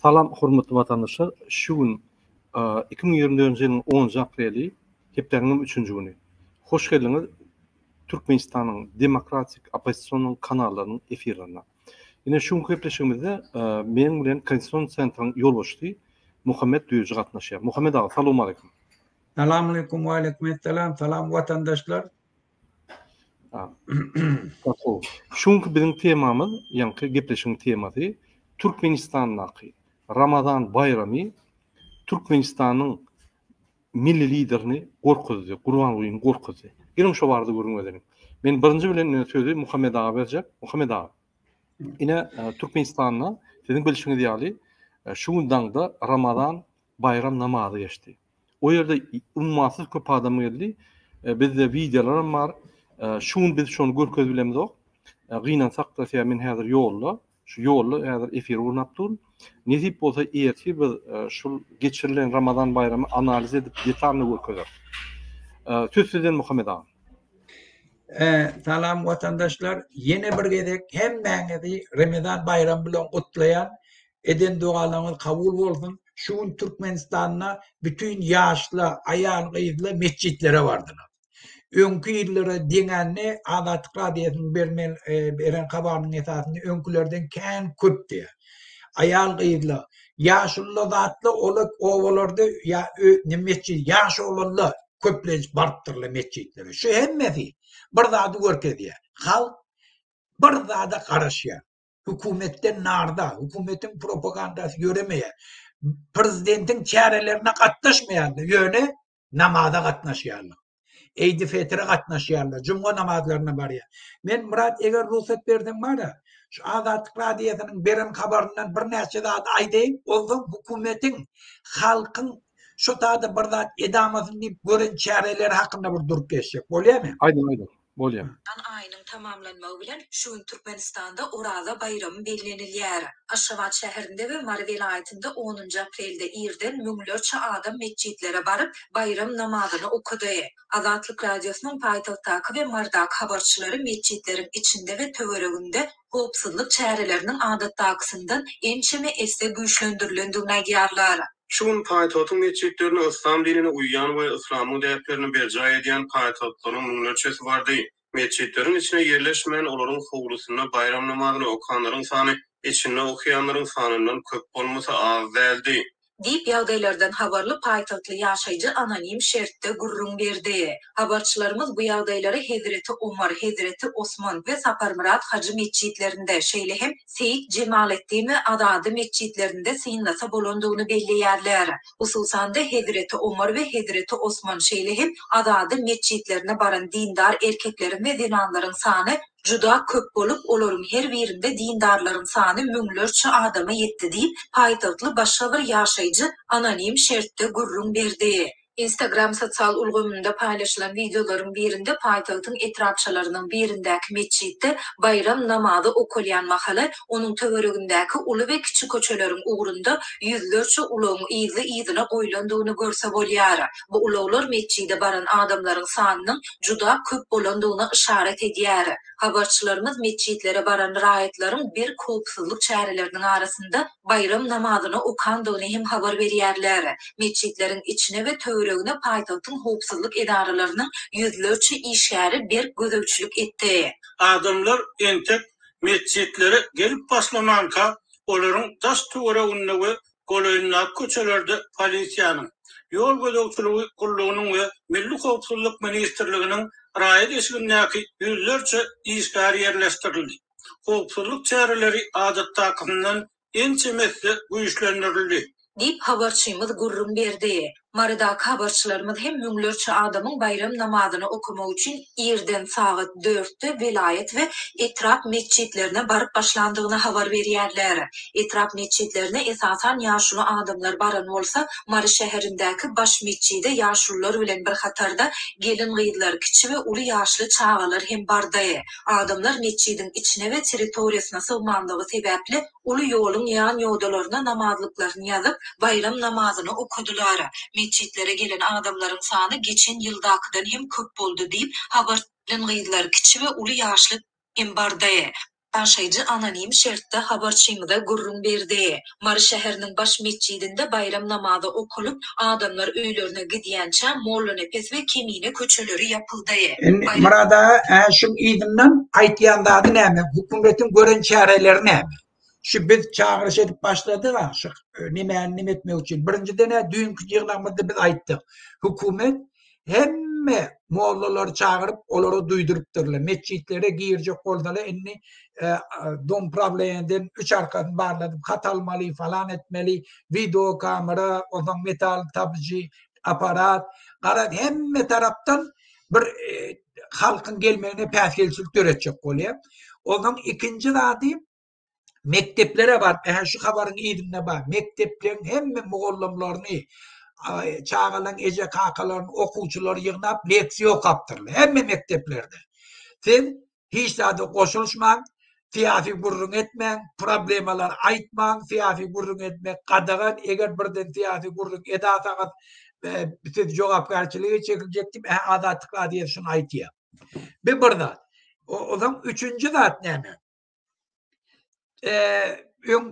Salam hormatly vatandaşlar. Şu gün 2024 yılının 10 apreli heplerinin 3. günü. Hoş geldiniz Türkmenistan'ın demokratik opozisyon kanallarının efirlerine. Yine şu gün hepleşimizde benim bilen Konstitusiyon Sentral'ın yol başlığı Muhammed Duyucu katnaşıyor. Muhammed ağa, selamun aleyküm. Selamun aleyküm ve aleykümselam. Salam vatandaşlar. Şunki bizim temamız, yani gepleşim teması Türkmenistan'daki Ramazan bayramı Türkmenistan'ın milli liderini gorkuzdu, Kurbanlı'yın gorkuzdu. Gelin şu vardı görünmelerin. Ben birinci bilen sözü Muhammed Ağa verecek. Muhammed Ağa. Yine Türkmenistan'la sizin bilişini diyali şu günden de Ramazan bayram namazı geçti. O yerde ummasız köp adam geldi. Bizde videolarım var. Şu gün biz şunu görköz bilemiz o. Gıynan saklasıya min hazır yolla. Şu yolla hazır efir uğrunaptır. Nezip olsa erti biz şu geçirilen Ramazan bayramı analiz edip detalını görközler. Söz sizden Muhammed Ağa. Salam vatandaşlar. Yine bir gedek hem bäňedi Ramazan bayramı bilen kutlayan eden dualarınız kabul bolsun. Şu gün Türkmenistan'na bütün yaşlı, ayal gıyızlı mescitlere vardılar. Önkü yıllara deňänne Azatlyk Radiosynyň beren habarynyň esasynda önkülerden kän köp diýär. Ayal gıyızlı, yaşlı zatly owalarda ya mescit yaş olanlar köpleş barptyrly mescitlere. Şu hemmesi bir zady görkezýär. Halk bir zada garaşýar. Hökümetten narda, hökümetin propagandasy göremeýär. Prezidentiň çärelerine gatnaşmaýar, ýöne namaza gatnaşýarlar. Eýdi fetre gatnaşýarlar, juma namazlaryna barýar. Men Murat eger ruhsat berdim bara, şu Azatlyk Radiosynyň beren habaryndan bir näçe zat aýdaýyn, ol hökümetin halkyň şu taýda bir zat edamasyny diýip gören çäreleri hakynda bir durup geçjek. Bolýarmy? Aýdym. Bolýar. Ayının tamamlanmağı bilen şu gün Türkmenistan'da Oraza bayramı bellenilýär. Aşgabat şäherinde we Mary vilayetinde 10 aprelde irden müňlerçe adam mescitlere barıp bayram namazyny okudy. Azatlyk Radiosynyň paýtagtdaky we Mardak habarçylary mescitlerin içinde we töwereginde howpsuzlyk çäreleriniň adatdakysyndan ençeme esde güýçlendirilýändigine aýdýarlar. Şun paýtagyň mescitlerini İslam dinine uýan we İslam däplerini berja edýän paýtaglaryň müňlerçesi bardy. Mescitlerin içine yerleşmeyen olaryň howlusyna bayram namazyny okanlaryň sany içinde okuyanlaryň sanyndan köp bolmasa az däldi. Dip ýagdaýlardan habarly paýtagtly ýaşaýjy anonim şertde gurrun berdi. Habarçylarymız bu ýagdaýlary Hezreti Umar, Hezreti Osman we Saparmurat Hacı mescitlerinde şeýle hem Seyit Cemalettin we Adady mescitlerinde syňlasa bolandygyny belleýärler. Hususan da Hezreti Umar we Hezreti Osman şeýle hem Adady mescitlerine baran dindar erkeklerin we zinanlaryň sany juda köp bolup olaryň her birinde dindarlaryň sany müňlerçe adama ýetdi diýip paýtagtly başga bir ýaşaýjy anonim şertde gurrun berdi. Instagram sosial ulgamynda paýlaşylan videolaryň birinde paýtagtyň etrapçylarynyň birindäki mescitde bayram namazy okulýan mahaly onuň töweregindäki uly we kiçik köçeleriň ugrunda ýüzlerçe ulagyň ýyzyna goýlandygyny görse bolýar. Bu ulaglar mescide baran adamlaryň sanynyň juda köp bolandygyna işaret edýär. Habarçylarymız mescitlere baran raýatlaryň bir howpsuzlyk çäreleriniň arasynda bayram namazyny okandygyny hem habar berýärler. Mescitlerin içine we töweregine paýtagtyň howpsuzlyk edaralarynyň ýüzlerçe işgäri bir gözegçilik etdi. Adamlar entek mescitlere gelip başlamanka olaryň taş töwereginde we goýunlak köçelerde polisiýanyň ýol gözegçiligi gullugynyň we Milli Howpsuzlyk Ministrliginiň raýat eşigindäki ýüzlerçe işgäri ýerleşdirildi. Howpsuzlyk çäreleri adatdakyndan ençemesi güýçlendirildi. Dip habarçymyz gurrun berdi. Mardak habarçylarymız hem müňlerçe adamyň bayram namazyny okumak üçin irden saat 4'te vilayet we etrap mescitlerine barıp başlandygyny habar berýärler. Etrap mescitlerine esasan ýaşly adamlar baran bolsa, Mary şäherindäki baş mescide ýaşlylar bilen bir hatarda gelin gyýdylar, kiçi we uly ýaşly çagalar hem bardy. Adamlar mescidin içine we territoriýasyna sığmandygy sebäpli uly ýoluň ýan ýogdalaryna namazlyklaryny ýazyp bayram namazyny okudular. Mescitlere gelen adamlaryň sany geçen ýyldakydan hem köp boldy diýip habarlan gyýdylar, kiçi we uly ýaşly hem bardy. Aşaycı anonim şertde habarçymyda gurrun berdi. Mary şäheriniň baş meçidinde bayram namazy okulup, adamlar öýlerine gidýänçä molla nepes we kemine köçeleri yapyldy. Murada şu idinden aytýandagy näme? Hukumetin gören çäreleri näme? Şu biz çağırış edip başladık ha, şu nime etmek için. Birinciden dünkü yığınamızda biz ayttık. Hukumet hemme mollaları çağırıp onları duydurupdurlar. Meçitlere giyirecek oldalar. Inni don probleminden 3 arkadan bağladım. Kat almalı falan etmeli. Video kamera, o zaman metal tabici aparat. Karat hemme taraftan bir halkın gelmeyene päsgelçilik töretecek oluyor. O zaman ikinci dağdayım. Mekteplere var. Şu habarın iyidimine var. Mekteplerin hemme muğullamlarını çağılan ece kakaların okuçuları yığınap leksiyon kaptırlı. Hemme mekteplerde. Sen hiç daha da koşuluşman, siyasi gurrun etmen, problemalar aytman, siyasi gurrun etmek kadağın, eğer birden siyasi gurrun edasakat siz cevapkarçılığı çekilecektim, adatlıkla diye şunu aytıyor. Bir burada. O zaman üçüncü zat ne?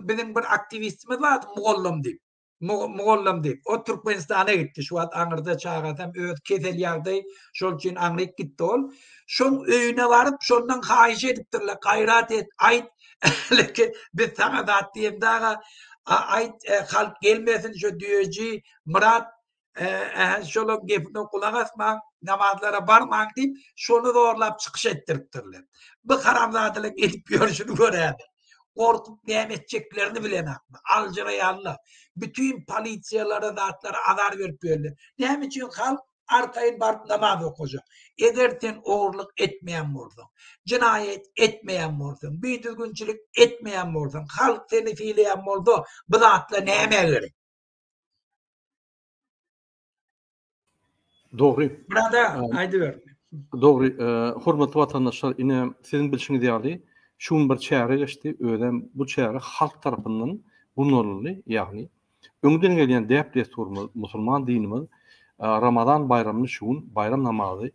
Bizim bir aktivistimiz var, Muğullam deyip. O Türkmenistan'a gitti. Şu an Anır'da çağırsam, kesel yağday, şol için Anır'ık gitti ol. Şol öyüne varıp, şoldan hayiş ediptirler, gayrat et, ayt, biz sana da diyeyim daha, ayt, halk gelmesin, şu diyeci, Murat, şolun gepine kulak asma, namazlara barmak deyip, şonu doğrulap çıkış ettiriptirler. Bu haramzadılık edip görüşünü görerdi. Korkup nimetçeklerini bilen akma. Alcırayanlar. Bütün polisiyalara dağıtlara adar verip böyle. Ne için halk arkayın barıp namaz okuyacak. Edersen oğurluk etmeyen vurdun. Cinayet etmeyen vurdun. Bir düzgünçülük etmeyen vurdun. Halk seni fiileyen vurdu. Bu dağıtla neyeme gerek? Doğru. Burada haydi ver. Doğru. Hormatly vatandaşlar, ine sizin bilişiňiz ýaly şun bir çäre geçti. Öýdem bu çäre halk tarapyndan bunlarly, ýagny öňden gelýän däplet musulman dinimiz Ramazan bayramyny şun bayram namazy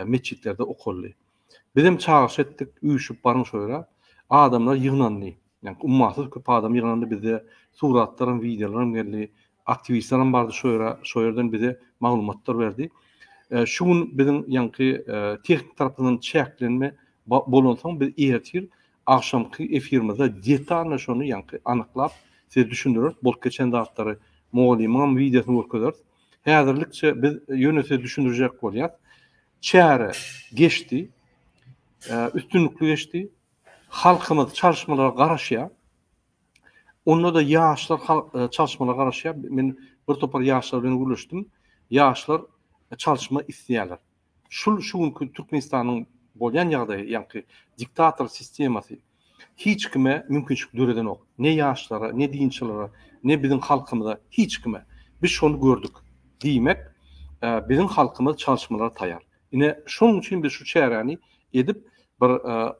meçitlerde okully. Bizim çağırış etdik, üýüşüp barın şöyle adamlar ýygnandy. Yani ummatsız köp adam ýygnandy, bize suratlaryň, videolaryň geldi, aktivistlaryň bardy şöyle, şoýerden bize maglumatlar berdi. Şun bizim ýanky teknik tarapyndan çäklenme bolansaň biz ertir akşamky efirimizde detalny şonu ýanky anyklap size düşündürür. Bol geçen dağıtları Moğoliman videosunu görkezler. Häzirlikçe biz ýöne düşündürjek bolýar. Çäre geçti, üstünlükli geçti. Halkymyz çalışmalara garaşýar. Onda da ýaşlar çalışmalara garaşýar. Men bir topar ýaşlar bilen görüşdim. Ýaşlar çalışma isleýärler. Şuň Türkmenistanyň bolýan ýagdaýy, ýanky diktator sistemasy hiç kime mümkinçilik döreden ok. Ne ýaşlara, ne dinçilere, ne bizim halkymyza hiç kime. Biz şonu gördük. Diýmek, bizim halkymyz çalışmalara taýar. Ine şonuň üçin biz şu çäreni edip bir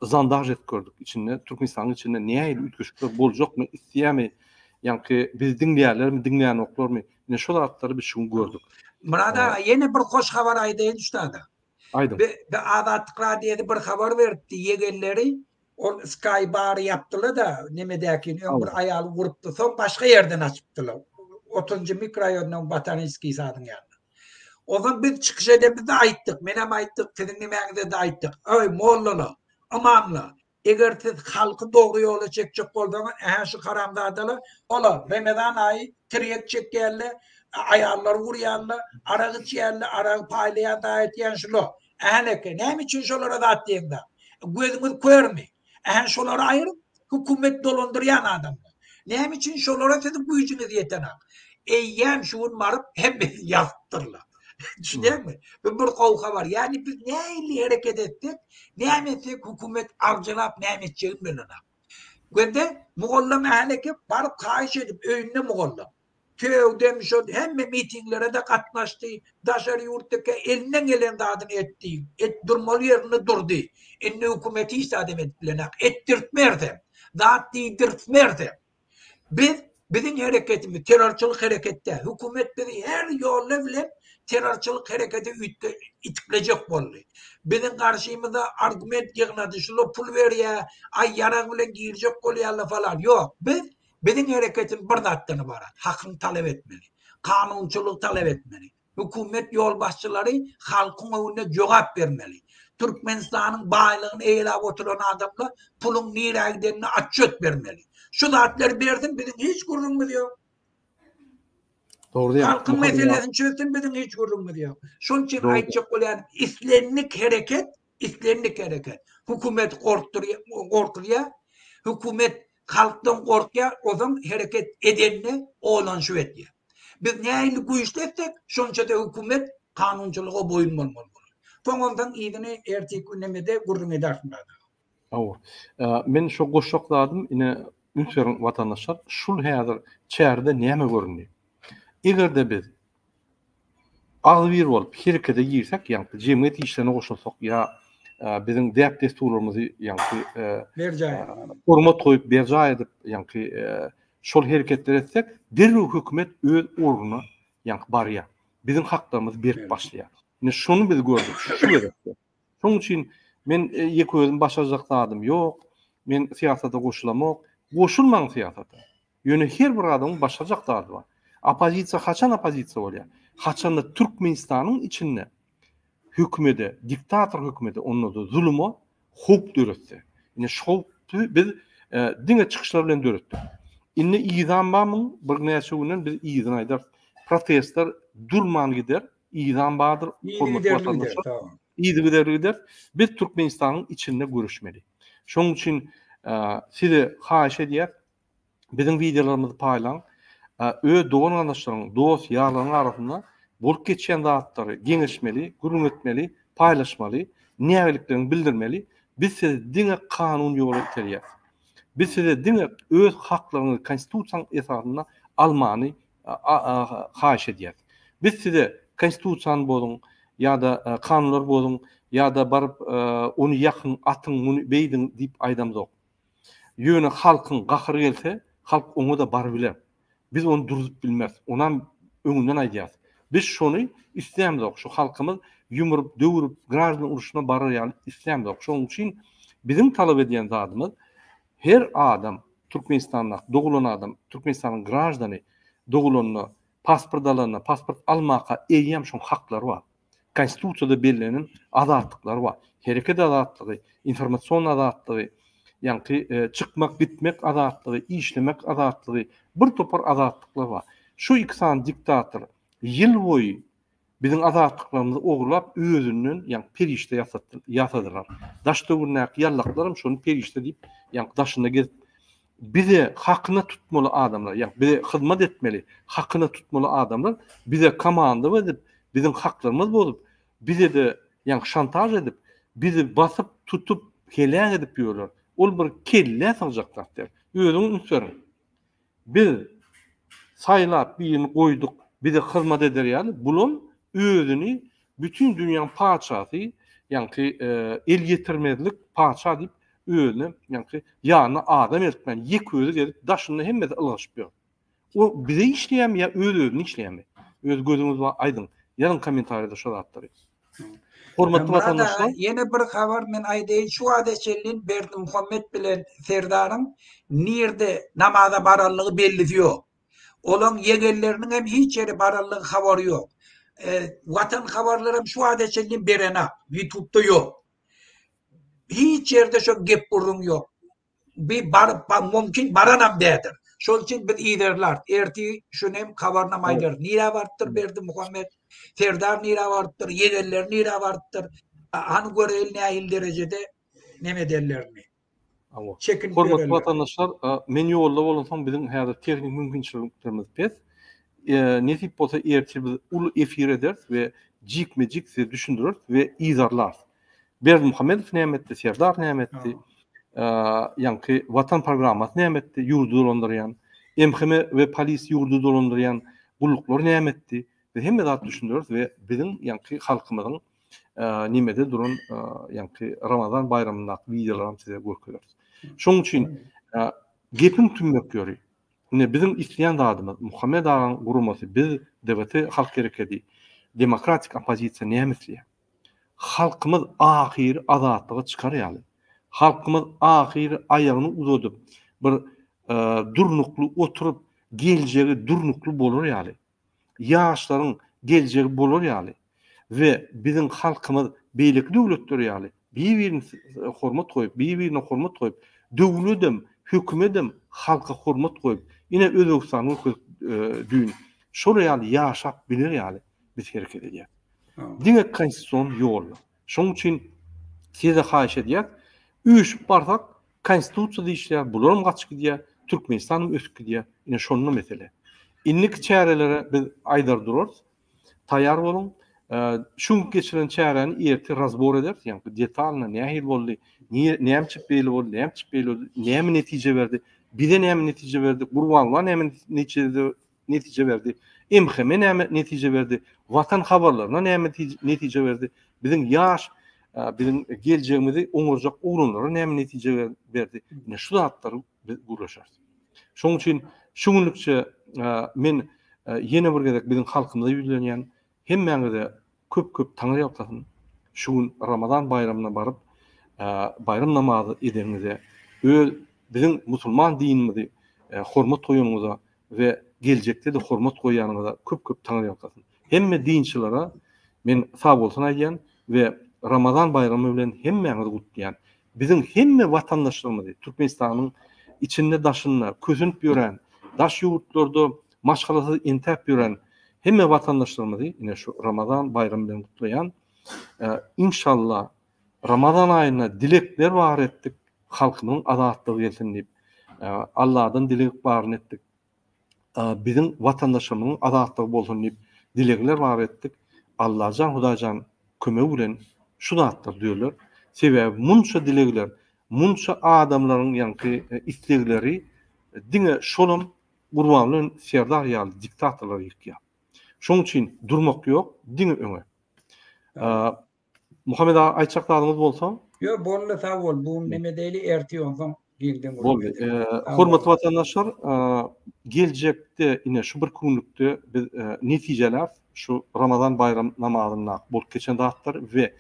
zandaj et gördük. İçinde Türkmenistanyň içinde näýe ütgüşlikler boljakmy, isleýärmi? Ýanky biz dinleýärlermi, dinleýän oklarmy? Ine şol atlary biz şunu gördük. Murada yeni bir hoş habar aýdyn üstada. Aýdym. Bir Adatlyk radioda bir habar berdi. Ýegenleri o Sky bar yaptılar da nemedäkin bir aýaly gurupdy. Soň başga ýerden açypdylar. 30-njy mikroraýonyň Bataniski sadyň ýanynda. O zaman biz çıkış edemizde aýtdyk. Men hem aýtdyk, sizin nimeňizde de aýtdyk. Ey mollalar, amamlar, eger siz halky dogry ýola çekjek bolsaňyz, şu haramzadalar, olar Ramazan aýy tirek çekýärler, ayarlar vurýarlar, aragy içýärler, aragy paýlaýan da aýtýan şular. Ähneke, näme üçin şolara da atdyňda? Gözüňiz görmi? Şolara aýryp hukumet dolandyrýan adamlar. Näme üçin şolara siz güýjüňiz ýetenek? Eýýän şuň baryp hemme ýazypdyrlar. Düşündün mü? Bir kavga var. Yani biz neyle hareket ettik? Neymetik hukumet avcılap neymetçeğin bilene. Günde Muğullam ehleke barıp kayiş edip öğünle Muğullam. Köy demiş oldu. Hemme mitinglere de katlaştı. Daşarı yurttaki elinden gelen dağdını etti. Et durmalı yerini durdu. Enne hükümeti istadım ettilenek. Ettirtmerdi. Dağıttı dirtmerdi. Bizim hareketimiz terörçülük harekette. Hükümet bizi her yolla bile terörçülük hareketi itikleyecek boldu. Bizim karşımızda argument yığnadı, şunu pul ver ya, ay yaran bilen girecek bolýarlar falan. Yok, bizim hareketin bir dattını var. Hakkını talep etmeli. Kanunçuluk talep etmeli. Hükümet yol başçıları halkın önüne cevap vermeli. Türkmenistan'ın baylığını eğilip oturan adamla pulun nereye gidenini açık vermeli. Şu daatları verdim, bizim hiç gururumuz yok. Doğru değil. Halkın meselesini çözdüm, bizim hiç gururumuz yok. Şunun için aytacak olan İslamik hareket. Hükümet korkuya, hükümet halktan korkuya, o zaman hareket edenine oğlan şu ediyor. Biz neyini güçletsek, şunca da hükümet kanunçuluğa boyun olmalı. Ondan iyidini erteki günlemede gurrun edersin. Men şu goşokladım, yine ünserin vatandaşlar, şul häzir çärde näme görünýär? Egerde biz agbyr bolup herekete girsek, ýa-ni jemgyýet işlerine goşulsak, ýa bizim däp desturlarymyzy ýa-ni hormat goýup berja edip, ýa-ni şol hereketler etsek, derrüw hökümet öz orguny ýa-ni barýar. Bizim haklarymyz berip başlaýar. Ine şonu biz gördük, şu gerekli. Şonuň üçin men ýeki özüm başajakladym, ýok, men siyasata goşulamak, goşulmaň siyasata. Ýöne her bir adamyň başajaklary bar. Opozisiýa haçan opozisiýa bolýar? Haçan da Türkmenistanyň içinde hükümede, diktator hükümede onu da zulümü hukuk döretse. Ine şol biz diňe çykyşlar bilen döretdik. Inne ýyzan barmyň? Bir näçe günden biz ýyzan aýdar. Protestler durman gider, ýyzan bardyr, gider. Biz Türkmenistanyň içinde görüşmeli. Şoň üçin size haýyş edýär, bizim videolarymyzy paýlaň, doğan anlaşılan, dost, yarlarının arasında bolup geçen dağıtları genişmeli, gurun etmeli, paylaşmalı, niyeliklerini bildirmeli. Biz size dine kanun yolu teriyaz. Biz size dine öz haklarını konstitüsiyon esasında almanı haýyş edýär. Biz size konstitüsiyon bolun, ya da kanunlar bolun, ya da barıp onu yakın, atın, onu beydin deyip aydamız yok. Ýöne halkın gahry gelse, halk onu da bar biler. Biz onu durup bilmez. Onan öňünden aýdýar. Biz şonu isleýämez, şu halkymyz ýumrup, döwürüp, grażny uruşuna barýar isleýämez. Şoň üçin bizim talap edýän zadymyz her adam Türkmenistanda dogulan adam, Türkmenistanyň grażdany dogulanyny pasport alanyna, pasport almaka eýýäm şoň haklary bar. Konstitusiýada belirlenen azatlyklary bar. Hereket azatlygy, informasiýon azatlygy, ýa-ni çykmak, gitmek azatlygy, işlemek azatlygy, bir topar azatlyklary bar. Şu ikisi diktator ýyl boýy bizim azatlyklary ogurlap özünden, ýa-ni perişte ýasadylar. Daş döwürnäk ýallaklaram şonu perişte diýip, ýa-ni daşynda gezip bize hakkını tutmalı adamlar, yani bize hizmet etmeli, hakkını tutmalı adamlar, bize komanda edip, bizim haklarımız bolup, bize de yani şantaj edip, bizi basıp tutup helak edip diyorlar. Ol bir kelle salacaklar der. Özüň üstürin. Biz saylap birini koyduk, bize hizmet eder yani. Bulun özünü bütün dünyanın paçası, yani el getirmezlik paça deyip özüne, yani yani adam etmen, yek özü gelip daşını hemmede ılışpıyor. O bize işleyen ya özünü işleyen. Öz gözümüz var aydın. Yarın komentarda şöyle atlarız. Hormatly vatandaşlar. Yine bir haber men aýdaýyn şu adeçelin Berdi Muhammed bilen Serdaryň nirde namaza barallygy belli ýok. Olan yegellerinin hem hiç yeri barallygy habary ýok. Vatan haberlerim şu adeçelin berena YouTube'da yok. Hiç yerde şu gep burun yok. Bir mümkün baranam bedir. Şol için bir iderler. Erti şunem habarnam aýdyr. Nira bardyr Berdi Muhammed. Serdar nira bardyr. Yegeller nira bardyr. Hani görel nähil derecede neme derlerini. Hormatly vatandaşlar, men ýolda bolansam bizim häzir teknik mümkinçiliklerimiz pes. Nesip bolsa erti biz ulu efir ederiz ve jikmejik size düşündürür ve izarlar. Berdi Muhammed nämetdi, Serdar nämetdi. Yani vatan programması nämetdi, ýurdu dolandyrýan, MHM ve polis ýurdu dolandyrýan gulluklar nämetdi. Biz hemme zat düşündürüz ve bizim yani halkymyzyň nimede duran yani Ramazan bayramyndaky videolaryny size görkezeriz. Şoň üçin gepim tümmek ýöri. Bizim isleýän zadymyz Muhammed Aga'nın gurumasy biz devleti halk gerekedi. demokratik opozisiya nämetli? Halkımız ahir azatlığı çıkar yani. Halkımız ahir ayağını uzadıp bir durnuklu oturup geleceği durnuklu bolur yani. Yaşların geleceği bolur yani. Ve bizim halkımız beylik devletleri yani. Bir-birini hormat koyup, bir-birine hormat koyup, devletim, hükümetim halka hormat koyup, yine Özbekistan'ın düğün. Şöyle yani yaşap bilir yani. Biz hareket ediyor. Dine konstitusiyon yolu. Şoň üçin size haýyş edýär. Üç bardak konstitusiýa diýişler, bularym gaçyk diýär, Türkmenistan'ym ösüp diýär. Ine şonun mesele. Innik çärelere biz aýdar durarys. Taýýar bolun. Şuň geçiren çäreni erti razbor eder. Ýani detalna nähil boldy, näme belli boldy, näme belli boldy, näme netije berdi, bize näme netije berdi, Gurbanlar näme netije berdi, MHM näme netije berdi, Vatan habarlaryna näme netije berdi, bizim ýaş, bizim geleceğimizi oňurjak ugrunlara näme netije berdi. Ine şu zatlary biz gurlaşarys. Şoň üçin şuňlukça men ýene bir gezek bizim halkymyza ýüzlenýän hemmäňize köp taňry ýapsyn. Şu Ramazan bayramyna baryp bayram namazy edenimize, bizim musulman dinimizi hormat goýanyňyza we geljekde de hormat goýanyňyza köp taňry ýapsyn. Hemme dinçilere men sag bolsun aýdýan we Ramazan bayramı bilen hemmäňizi gutlaýan. Bizim hemme watandaşlarymyzy Türkmenistanyň içinde daşynlar, közünüp ýören, daş ýurtlarda maşgalasy entep ýören hemme watandaşlarymyzy ine şu Ramazan bayramı bilen gutlaýan. İnşallah Ramazan aýyna dilekler bar etdik, halkymyň azatlygy gelsin diýip Allah'dan dilek bar etdik. Bizim watandaşlarymyň azatlygy bolsun diýip dilekler bar etdik. Allahjan Hudajan kömegi bilen şu zatlar diýerler. Sebäbi munça dilekler, munça adamlaryň ýa-ni islegleri diňe şolum Gurban bilen serdar ýaly diktatorlar ýykýar. Şoň üçin durmak ýok, diňe öňe. Muhammed aýtjaklarymyz bolsa? Yo, bolla sag bol. Bu neme diýeli erti ýonsoň girdim. Boldy. Hormatly watandaşlar, geljekde ine şu bir günlükde biz netijeler şu Ramazan bayram namazyna bolup geçen zatlar we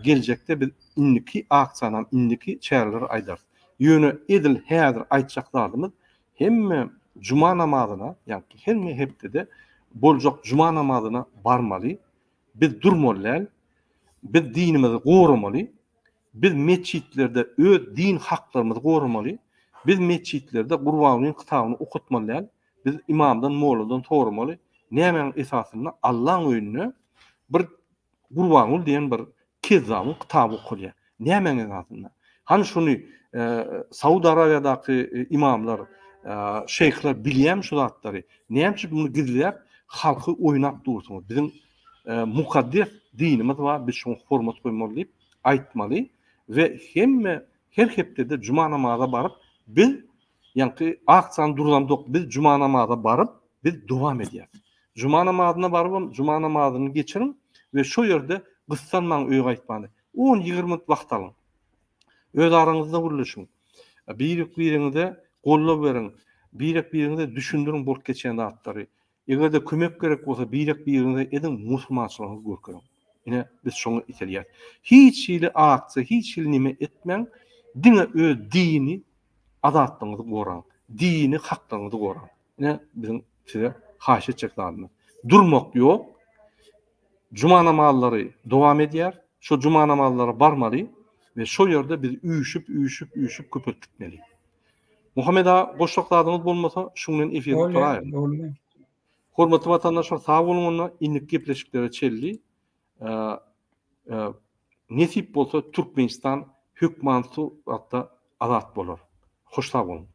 geljekde biz inniki akçanam, inniki çäreler aýdar. Ýöne edil häzir aýtjaklarymyz hemme cuma namazyna, ýani hemme hepde boljak cuma namazyna barmaly. Biz durmaly, biz dinimizi gorumaly. Biz meçitlerde öz din haklarymyzy gorumaly. Biz meçitlerde Gurbanyň kitabyny okutmaly. Biz imamdan, mowladan sormaly. Näme esasyna Allahyň öýüne bir Gurbanyň diýen bir kezabyň kitaby okulýar. Näme esasyna? Hani şunu Saudi Arabiýadaky imamlar, şeyhler bilýär şu zatlary. Näme bunu gizlep halky oýnap dursun. Bizim mukaddes dinimiz var, biz şonu hormat goýmaly diýip aýtmaly we her hepde de cuma namazyna baryp biz ýani akçan durulan dok biz cuma namazyna baryp biz dowam edýär. Cuma namazyna baryp cuma namazyny geçirin we şu ýerde gyssanmaň öýge aýtmaly. 10-20 minut wagt alyň. Öz araňyzda guruluşyň. Biriňizde gollap berin, biriňizde düşündüriň bolup geçen zatlary. Egerde kömek gerek bolsa biriňizde edin musulmançylygy görkeň. Ine biz şoňa itelýär. Hiç ýyly akça, hiç ýyly nime etmeň, diňe öz dini azatlygyňyzy goraň, dini haklaryňyzy goraň. Ine bizim size haýyş etjeklerimiz. Durmak ýok. Cuma namazlary dowam edýär. Şu cuma namazlara barmaly we şu ýerde biz üýüşüp köpet gitmeli. Muhammed boşluklarymyz bolmasa şuňdan efir turaýar. Hormatly watandaşlar, sag bolun, innik gepleşiklere çelli. Nesip bolsa Türkmenistan hükmansı hatta azat bolar. Hoşça bolun.